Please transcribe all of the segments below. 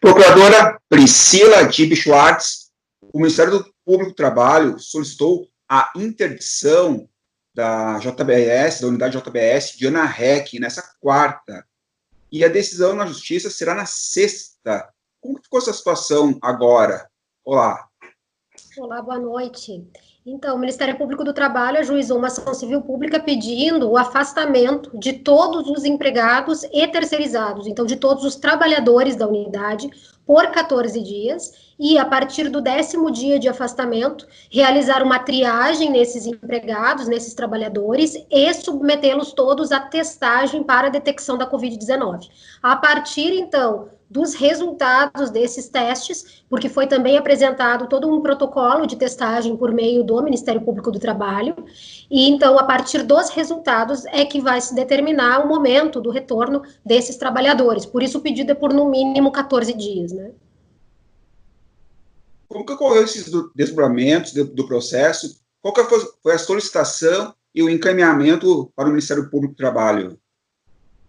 Procuradora Priscila Dib Schwartz, o Ministério Público do Trabalho solicitou a interdição da JBS, da unidade JBS de Ana Rech, nessa quarta. E a decisão na Justiça será na sexta. Como ficou essa situação agora? Olá. Olá, boa noite. Então, o Ministério Público do Trabalho ajuizou uma ação civil pública pedindo o afastamento de todos os empregados e terceirizados, então de todos os trabalhadores da unidade, por 14 dias, e a partir do 10º dia de afastamento, realizar uma triagem nesses empregados, nesses trabalhadores, e submetê-los todos à testagem para a detecção da Covid-19. A partir, então, dos resultados desses testes, porque foi também apresentado todo um protocolo de testagem por meio do Ministério Público do Trabalho, e então, a partir dos resultados, é que vai se determinar o momento do retorno desses trabalhadores. Por isso, o pedido é por, no mínimo, 14 dias, né? Como que ocorreu esses desdobramentos do processo? Qual que foi a solicitação e o encaminhamento para o Ministério Público do Trabalho?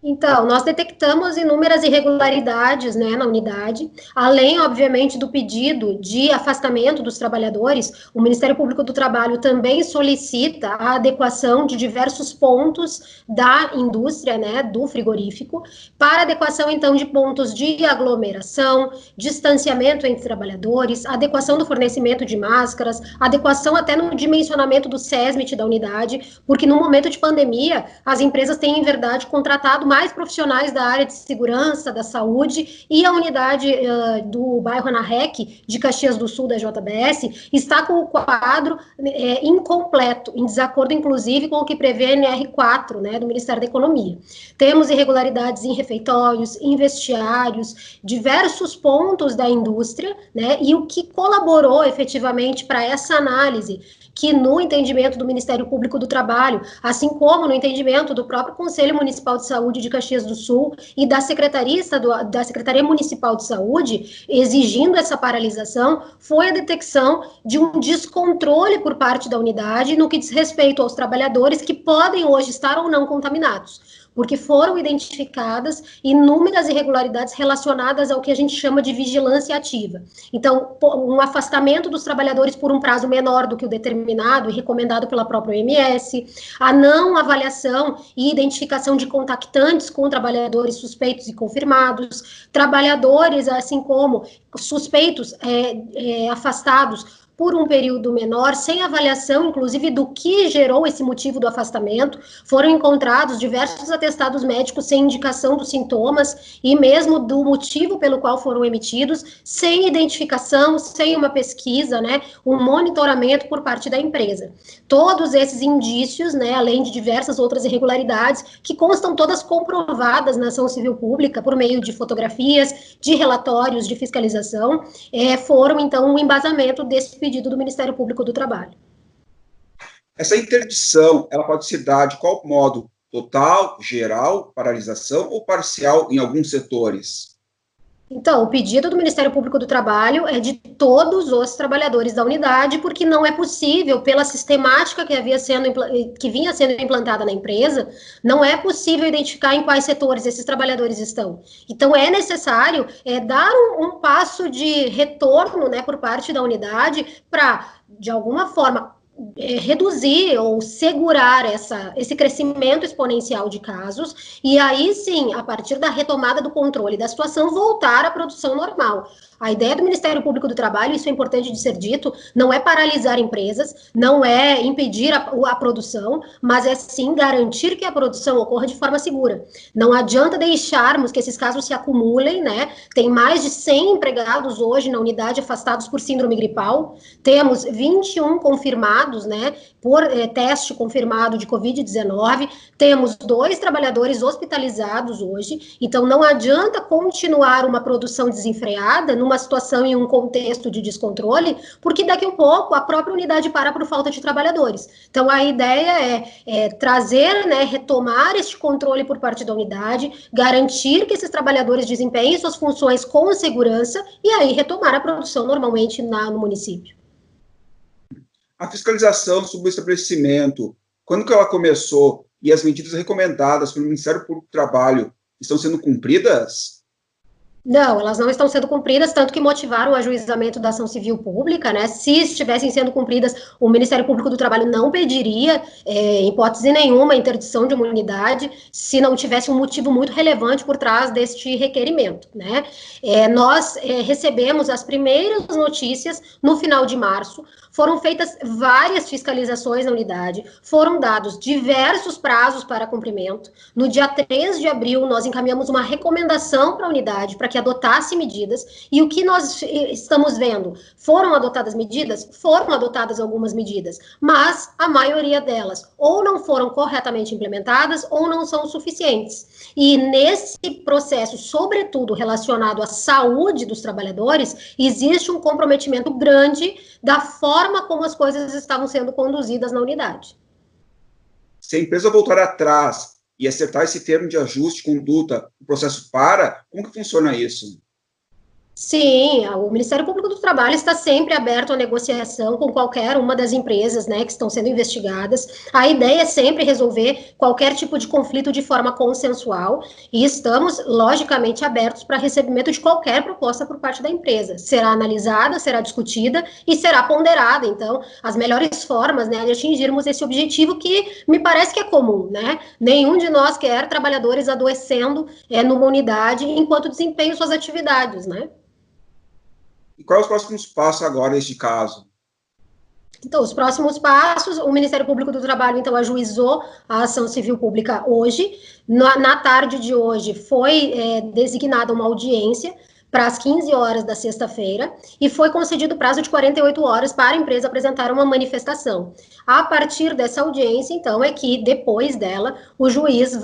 Então, nós detectamos inúmeras irregularidades, né, na unidade, além, obviamente, do pedido de afastamento dos trabalhadores. O Ministério Público do Trabalho também solicita a adequação de diversos pontos da indústria, né, do frigorífico, para adequação, então, de pontos de aglomeração, distanciamento entre trabalhadores, adequação do fornecimento de máscaras, adequação até no dimensionamento do SESMIT da unidade, porque no momento de pandemia, as empresas têm, em verdade, contratado mais profissionais da área de segurança, da saúde, e a unidade do bairro Ana Rech, de Caxias do Sul, da JBS, está com o quadro incompleto, em desacordo, inclusive, com o que prevê a NR4, né, do Ministério da Economia. Temos irregularidades em refeitórios, em vestiários, diversos pontos da indústria, né, e o que colaborou efetivamente para essa análise, que no entendimento do Ministério Público do Trabalho, assim como no entendimento do próprio Conselho Municipal de Saúde de Caxias do Sul e da Secretaria Municipal de Saúde, exigindo essa paralisação, foi a detecção de um descontrole por parte da unidade no que diz respeito aos trabalhadores que podem hoje estar ou não contaminados, porque foram identificadas inúmeras irregularidades relacionadas ao que a gente chama de vigilância ativa. Então, um afastamento dos trabalhadores por um prazo menor do que o determinado e recomendado pela própria OMS, a não avaliação e identificação de contactantes com trabalhadores suspeitos e confirmados, trabalhadores, assim como suspeitos afastados por um período menor, sem avaliação, inclusive, do que gerou esse motivo do afastamento. Foram encontrados diversos atestados médicos sem indicação dos sintomas e mesmo do motivo pelo qual foram emitidos, sem identificação, sem uma pesquisa, né, um monitoramento por parte da empresa. Todos esses indícios, né, além de diversas outras irregularidades, que constam todas comprovadas na ação civil pública por meio de fotografias, de relatórios de fiscalização, foram, então, o embasamento desse pedido do Ministério Público do Trabalho. Essa interdição, ela pode ser dada de qual modo? Total, geral, paralisação ou parcial em alguns setores? Então, o pedido do Ministério Público do Trabalho é de todos os trabalhadores da unidade, porque não é possível, pela sistemática que vinha sendo implantada na empresa, não é possível identificar em quais setores esses trabalhadores estão. Então, é necessário dar um passo de retorno, né, por parte da unidade para, de alguma forma, reduzir ou segurar esse crescimento exponencial de casos, e aí sim, a partir da retomada do controle da situação, voltar à produção normal. A ideia do Ministério Público do Trabalho, isso é importante de ser dito, não é paralisar empresas, não é impedir a produção, mas é sim garantir que a produção ocorra de forma segura. Não adianta deixarmos que esses casos se acumulem, né? Tem mais de 100 empregados hoje na unidade afastados por síndrome gripal, temos 21 confirmados, né, por teste confirmado de Covid-19, temos 2 trabalhadores hospitalizados hoje, então não adianta continuar uma produção desenfreada numa situação e um contexto de descontrole, porque daqui a pouco a própria unidade para por falta de trabalhadores. Então a ideia é trazer, né, retomar este controle por parte da unidade, garantir que esses trabalhadores desempenhem suas funções com segurança e aí retomar a produção normalmente no município. A fiscalização sobre o estabelecimento, quando que ela começou e as medidas recomendadas pelo Ministério Público do Trabalho estão sendo cumpridas? Não, elas não estão sendo cumpridas, tanto que motivaram o ajuizamento da ação civil pública, né? Se estivessem sendo cumpridas, o Ministério Público do Trabalho não pediria, em hipótese nenhuma, a interdição de uma unidade, se não tivesse um motivo muito relevante por trás deste requerimento, né? Nós recebemos as primeiras notícias no final de março, foram feitas várias fiscalizações na unidade, foram dados diversos prazos para cumprimento. No dia 3 de abril, nós encaminhamos uma recomendação para a unidade para que adotasse medidas, e o que nós estamos vendo? Foram adotadas medidas? Foram adotadas algumas medidas, mas a maioria delas ou não foram corretamente implementadas ou não são suficientes. E nesse processo, sobretudo relacionado à saúde dos trabalhadores, existe um comprometimento grande da forma como as coisas estavam sendo conduzidas na unidade. Se a empresa voltar atrás e acertar esse termo de ajuste de conduta, o processo para? Como que funciona isso? Sim, o Ministério Público do Trabalho está sempre aberto à negociação com qualquer uma das empresas, né, que estão sendo investigadas. A ideia é sempre resolver qualquer tipo de conflito de forma consensual e estamos, logicamente, abertos para recebimento de qualquer proposta por parte da empresa. Será analisada, será discutida e será ponderada, então, as melhores formas, né, de atingirmos esse objetivo que me parece que é comum, né? Nenhum de nós quer trabalhadores adoecendo numa unidade enquanto desempenham suas atividades, né? E quais os próximos passos agora neste caso? Então, os próximos passos, o Ministério Público do Trabalho, então, ajuizou a ação civil pública hoje. Na tarde de hoje, foi designada uma audiência para as 15 horas da sexta-feira e foi concedido prazo de 48 horas para a empresa apresentar uma manifestação. A partir dessa audiência, então, é que depois dela, o juiz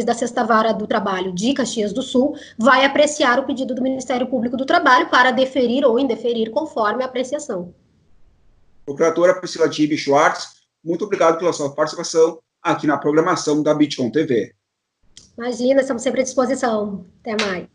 da Sexta Vara do Trabalho de Caxias do Sul, vai apreciar o pedido do Ministério Público do Trabalho para deferir ou indeferir conforme a apreciação. Procuradora Priscila Tibe Schwartz, muito obrigado pela sua participação aqui na programação da Bitcom TV. Imagina, estamos sempre à disposição. Até mais.